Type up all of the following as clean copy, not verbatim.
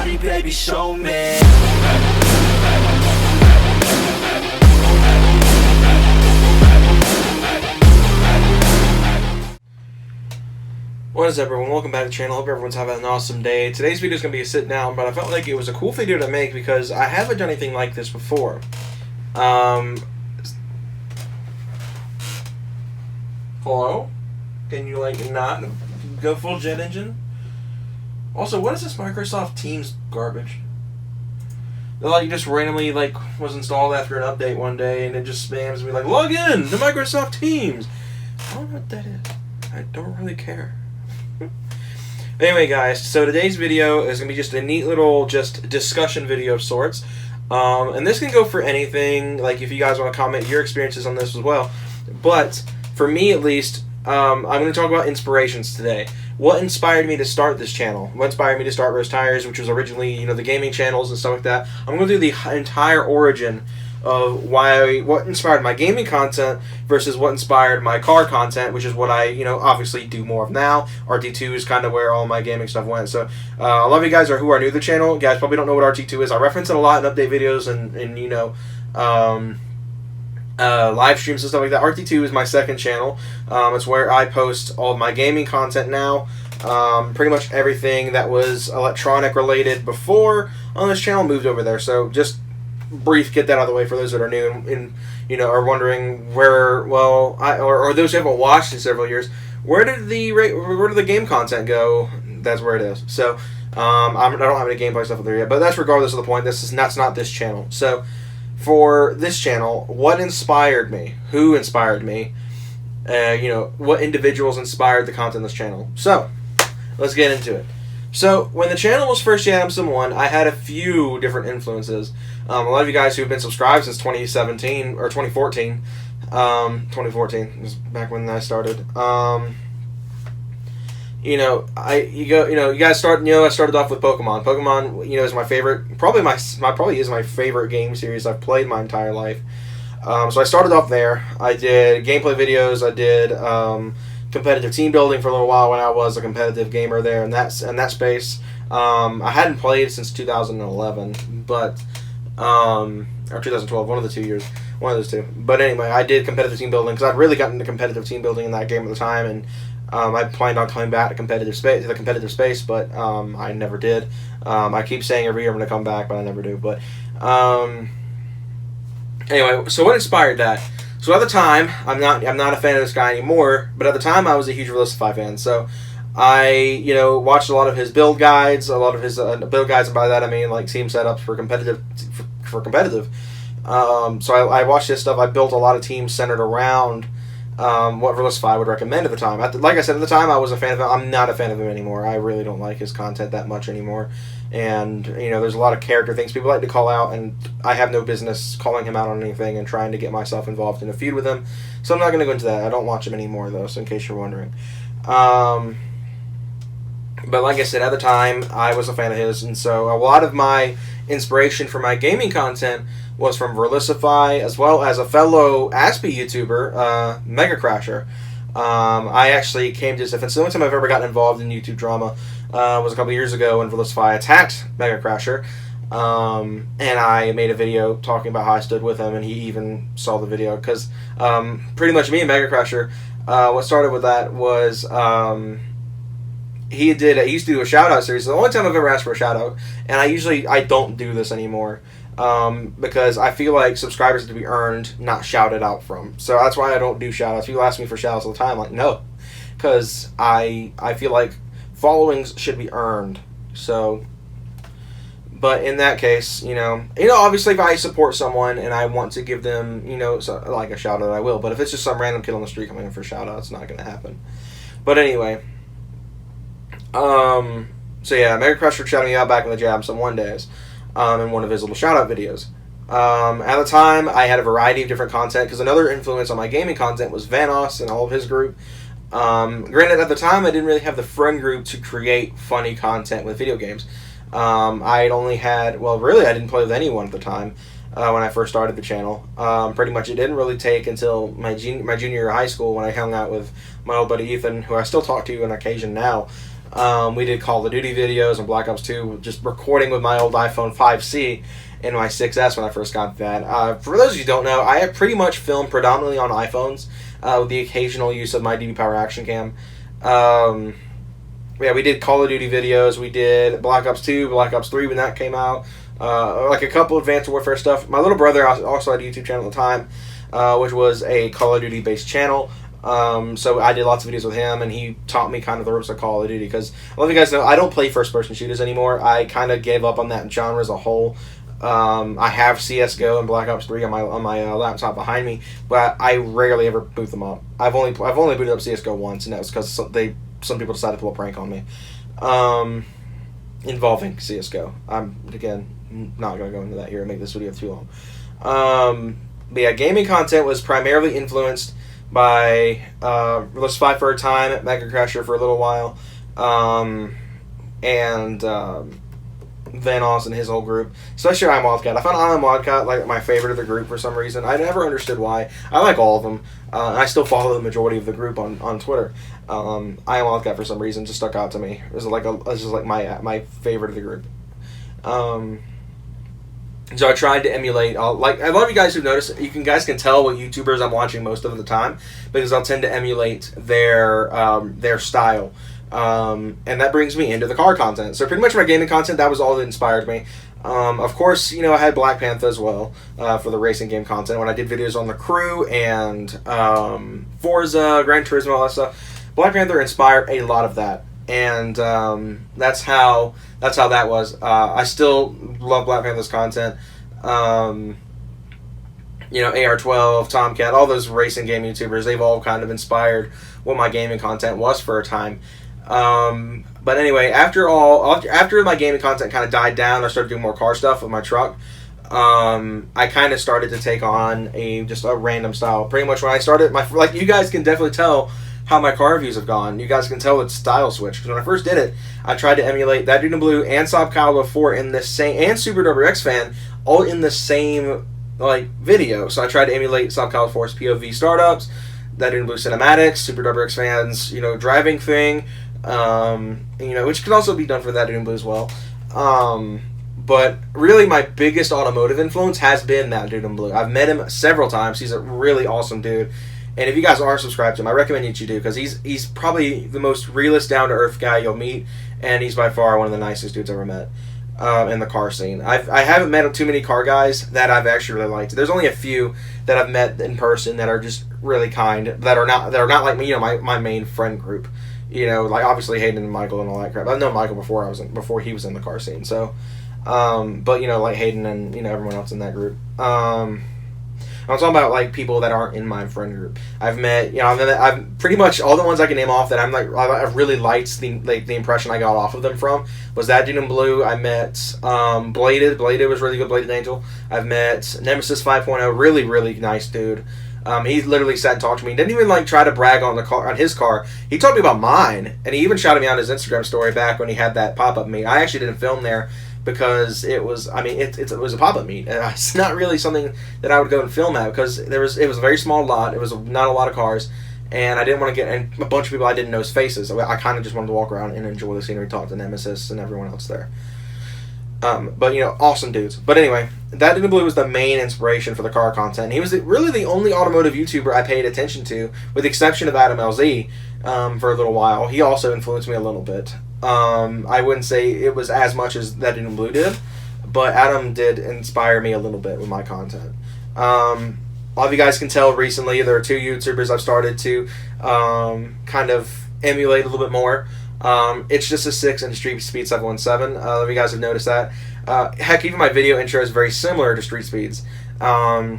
body, baby, show me. What is up, everyone? Welcome back to the channel. Hope everyone's having an awesome day. Today's video is going to be a sit down, but I felt like it was a cool video to make because I haven't done anything like this before. Hello? Can you, not go full jet engine? Also, what is this Microsoft Teams garbage? It just randomly, was installed after an update one day, and it just spams me, log in to Microsoft Teams! I don't know what that is. I don't really care. Anyway, guys, so today's video is going to be just a neat little discussion video of sorts. And this can go for anything, if you guys want to comment your experiences on this as well. But, for me at least, I'm going to talk about inspirations today. What inspired me to start this channel? What inspired me to start Roast Tires, which was originally, the gaming channels and stuff like that. I'm going to do the entire origin of what inspired my gaming content versus what inspired my car content, which is what I, obviously do more of now. RT2 is kind of where all my gaming stuff went. So, a lot of you guys who are new to the channel, you guys probably don't know what RT2 is. I reference it a lot in update videos and live streams and stuff like that. RT2 is my second channel. It's where I post all of my gaming content now. Pretty much everything that was electronic related before on this channel moved over there. So, just get that out of the way for those that are new and are wondering where, or those who haven't watched in several years, where did the game content go? That's where it is. So I don't have any gameplay stuff there yet, but that's regardless of the point. That's not this channel. So for this channel, what inspired me? Who inspired me? What individuals inspired the content of this channel? So let's get into it. So, when the channel was first Adamson 1, I had a few different influences. A lot of you guys who have been subscribed since 2017, or 2014, 2014 was back when I started. I started off with Pokemon. Pokemon, is my favorite, probably is my favorite game series I've played my entire life. So I started off there. I did gameplay videos, I did, competitive team building for a little while when I was a competitive gamer there in that space. I hadn't played since 2011, but or 2012, one of those two. But anyway, I did competitive team building because I'd really gotten into competitive team building in that game at the time, and I planned on coming back to the competitive space, but I never did. I keep saying every year I'm going to come back, but I never do. But anyway, so what inspired that? So at the time, I'm not a fan of this guy anymore, but at the time I was a huge Realistify fan. So I, watched a lot of his build guides, and by that I mean team setups for competitive. So I watched his stuff. I built a lot of teams centered around what Realistify would recommend at the time. Like I said, at the time I was a fan of him. I'm not a fan of him anymore. I really don't like his content that much anymore. And, there's a lot of character things people like to call out, and I have no business calling him out on anything and trying to get myself involved in a feud with him. So I'm not going to go into that. I don't watch him anymore, though, so in case you're wondering. But like I said, at the time, I was a fan of his, and so a lot of my inspiration for my gaming content was from Realistify, as well as a fellow Aspie YouTuber, Mega Crasher. I actually came to his defense. The only time I've ever gotten involved in YouTube drama was a couple years ago when Realistify attacked Mega Crasher. And I made a video talking about how I stood with him, and he even saw the video. Because pretty much me and Mega Crasher, what started with that was he used to do a shout-out series. The only time I've ever asked for a shout-out, and I don't do this anymore. Because I feel like subscribers have to be earned, not shouted out from. So that's why I don't do shout-outs. People ask me for shout-outs all the time. No. Because I feel like followings should be earned. So, but in that case, obviously if I support someone and I want to give them, a shout-out, I will. But if it's just some random kid on the street coming in for a shout-out, it's not going to happen. But anyway. So yeah, Mega Crusher shouted me out back in the Adamson 1 days. In one of his little shout-out videos. At the time, I had a variety of different content, because another influence on my gaming content was Vanoss and all of his group. Granted, at the time, I didn't really have the friend group to create funny content with video games. I didn't play with anyone at the time when I first started the channel. Pretty much, it didn't really take until my junior year of high school when I hung out with my old buddy Ethan, who I still talk to on occasion now. We did Call of Duty videos and Black Ops 2, just recording with my old iPhone 5C and my 6S when I first got that. For those of you who don't know, I have pretty much filmed predominantly on iPhones, with the occasional use of my DB Power Action Cam. Yeah, we did Call of Duty videos. We did Black Ops 2, Black Ops 3 when that came out. Like a couple Advanced Warfare stuff. My little brother also had a YouTube channel at the time, which was a Call of Duty based channel. So I did lots of videos with him, and he taught me kind of the ropes of Call of Duty, because a lot of you guys know I don't play first person shooters anymore. I kind of gave up on that genre as a whole. I have CS:GO and Black Ops 3 on my laptop behind me, but I rarely ever boot them up. I've only booted up CS:GO once, and that was because some people decided to pull a prank on me, involving CS:GO. I'm again not going to go into that here and make this video too long. But yeah, gaming content was primarily influenced by Let's Fight for a Time, Mega Crasher for a little while, and Vanoss and his whole group, especially I'm Wildcat. I found I'm Wildcat like my favorite of the group for some reason. I never understood why. I like all of them. I still follow the majority of the group on Twitter. I Am Wildcat for some reason just stuck out to me. It was just like my favorite of the group. So I tried to emulate. Like a lot of you guys who noticed, guys can tell what YouTubers I'm watching most of the time, because I'll tend to emulate their style. And that brings me into the car content. So pretty much my gaming content, that was all that inspired me. Of course, I had Black Panther as well, for the racing game content. When I did videos on The Crew and Forza, Gran Turismo, all that stuff, Black Panther inspired a lot of that. And that's how that was. I still love Black Panther's content. AR12, Tomcat, all those racing game YouTubers, they've all kind of inspired what my gaming content was for a time. But anyway, after my gaming content kind of died down, I started doing more car stuff with my truck. I kind of started to take on just a random style. Pretty much when I started like you guys can definitely tell how my car reviews have gone. You guys can tell it's style switch, because when I first did it, I tried to emulate That Dude in Blue and Saab Calibur 4 in the same, and Super Double X Fan all in the same video. So I tried to emulate Saab Calibur 4's POV startups, That Dude in Blue cinematics, Super Double X Fan's driving thing, which can also be done for That Dude in Blue as well. But really my biggest automotive influence has been That Dude in Blue. I've met him several times. He's a really awesome dude. And if you guys are subscribed to him, I recommend you do, because he's probably the most realist, down-to-earth guy you'll meet, and he's by far one of the nicest dudes I've ever met in the car scene. I haven't met too many car guys that I've actually really liked. There's only a few that I've met in person that are just really kind, that are not like me, my main friend group. Like obviously Hayden and Michael and all that crap. I've known Michael before he was in the car scene. So, but like Hayden and everyone else in that group. I'm talking about like people that aren't in my friend group. I've met, I've pretty much all the ones I can name off that I've really liked the impression I got off of them from was That Dude in Blue. I met Bladed was really good, Bladed Angel. I've met Nemesis 5.0, really really nice dude. He literally sat and talked to me. He didn't even try to brag on his car. He told me about mine, and he even shouted me out his Instagram story back when he had that pop-up meet. I actually didn't film there, because it was it was a pop-up meet. It's not really something that I would go and film at, because it was a very small lot. It was not a lot of cars, and I didn't want to get a bunch of people I didn't know's faces. I kind of just wanted to walk around and enjoy the scenery, talk to Nemesis and everyone else there. But awesome dudes. But anyway, That Dude in Blue was the main inspiration for the car content. He was really the only automotive YouTuber I paid attention to, with the exception of Adam LZ, for a little while. He also influenced me a little bit. I wouldn't say it was as much as That Dude in Blue did, but Adam did inspire me a little bit with my content. A lot of you guys can tell recently there are two YouTubers I've started to kind of emulate a little bit more. It's Just a 6 and Street Speed 717. A lot of you guys have noticed that. Heck, even my video intro is very similar to Street Speed's. So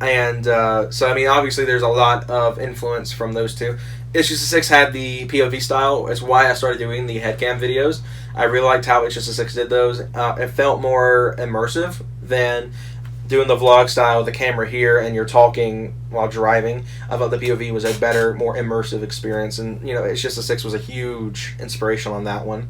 obviously there's a lot of influence from those two. It's Just a 6 had the POV style. It's why I started doing the headcam videos. I really liked how It's Just a 6 did those. It felt more immersive than doing the vlog style, the camera here, and you're talking while driving. I thought the POV was a better, more immersive experience, and It's Just a 6 was a huge inspiration on that one.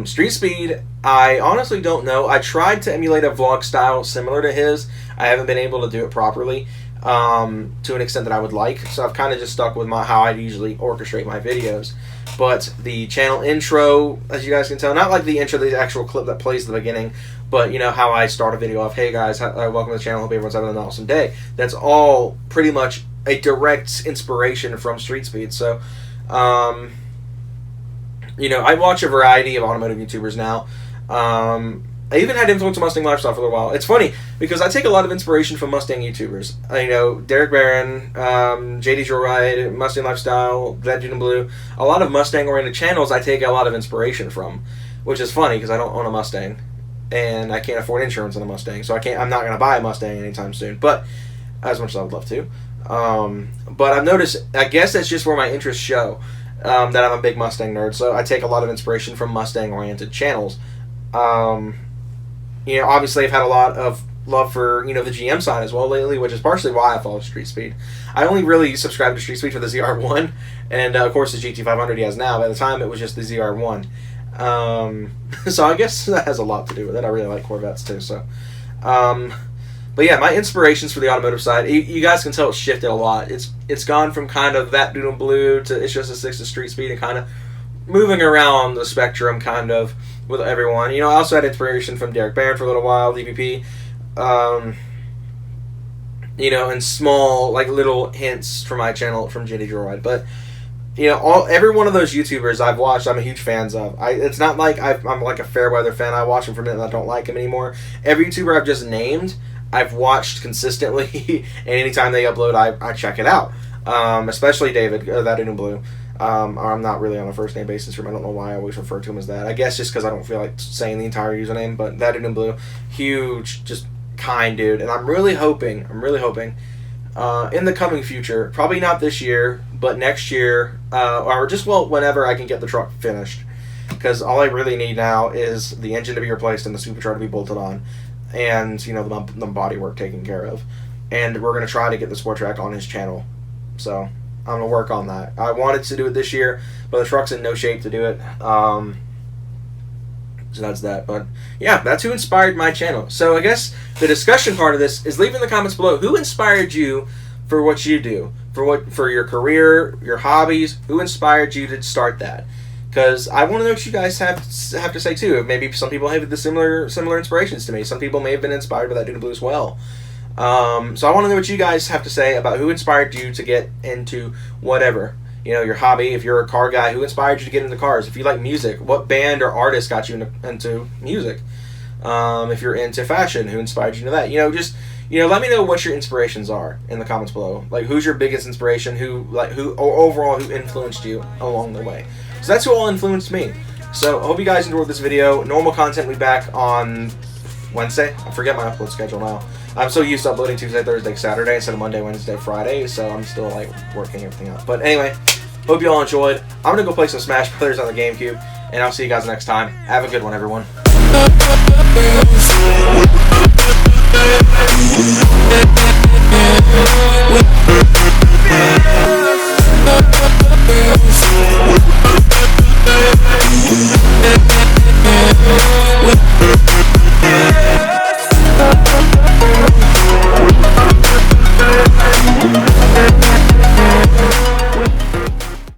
Street Speed, I honestly don't know. I tried to emulate a vlog style similar to his. I haven't been able to do it properly. to an extent that I would like. So I've kind of just stuck with how I usually orchestrate my videos. But the channel intro, as you guys can tell, not like the intro, the actual clip that plays at the beginning, but you know how I start a video off, hey guys, welcome to the channel, hope everyone's having an awesome day. That's all pretty much a direct inspiration from Street Speed. So, you know, I watch a variety of automotive YouTubers now. I even had influence on Mustang Lifestyle for a little while. It's funny because I take a lot of inspiration from Mustang YouTubers. You know, Derek Barron, JD Joyride, Mustang Lifestyle, That Dude in Blue. A lot of Mustang-oriented channels I take a lot of inspiration from, which is funny because I don't own a Mustang and I can't afford insurance on a Mustang, so I'm not going to buy a Mustang anytime soon. But as much as I would love to. But I've noticed, I guess that's just where my interests show, that I'm a big Mustang nerd. So I take a lot of inspiration from Mustang-oriented channels. You know, obviously I've had a lot of love for, you know, the GM side as well lately, which is partially why I follow Street Speed. I only really subscribed to Street Speed for the ZR1 and, of course, the GT500 he has now. By the time, it was just the ZR1. So I guess that has a lot to do with it. I really like Corvettes, too. So, but yeah, my inspirations for the automotive side, you guys can tell it's shifted a lot. It's gone from kind of That Dude in Blue to It's Just a Six to Street Speed and kind of moving around the spectrum kind of with everyone. You know, I also had inspiration from Derek Barron for a little while, DPP. You know, and small, like, little hints from my channel from JD Joyride. But, you know, every one of those YouTubers I've watched, I'm a huge fan of. It's not like I'm like a fair weather fan. I watch them for a minute and I don't like them anymore. Every YouTuber I've just named, I've watched consistently, and anytime they upload, I check it out. Especially David, That Dude in Blue. I'm not really on a first name basis for him. I don't know why I always refer to him as that. I guess just because I don't feel like saying the entire username, but That Dude in Blue, huge, just kind dude. And I'm really hoping, in the coming future, probably not this year, but next year, or just, well, whenever I can get the truck finished. Because all I really need now is the engine to be replaced and the supercharger to be bolted on. And, you know, the body work taken care of. And we're going to try to get the Sport Track on his channel. So I'm going to work on that. I wanted to do it this year, but the truck's in no shape to do it. So that's that. But yeah, that's who inspired my channel. So I guess the discussion part of this is leave in the comments below who inspired you for what you do, for your career, your hobbies. Who inspired you to start that? Because I want to know what you guys have to say too. Maybe some people have the similar inspirations to me. Some people may have been inspired by That Dude in Blue as well. So I want to know what you guys have to say about who inspired you to get into whatever. You know, your hobby. If you're a car guy, who inspired you to get into cars? If you like music, what band or artist got you into music? If you're into fashion, who inspired you into that? You know, just, you know, let me know what your inspirations are in the comments below. Like, who's your biggest inspiration? Who overall who influenced you along the way? So that's who all influenced me. So I hope you guys enjoyed this video. Normal content will be back on Wednesday. I forget my upload schedule now. I'm so used to uploading Tuesday, Thursday, Saturday instead of Monday, Wednesday, Friday, so I'm still like working everything out. But anyway, hope you all enjoyed. I'm gonna go play some Smash Brothers on the GameCube, and I'll see you guys next time. Have a good one, everyone.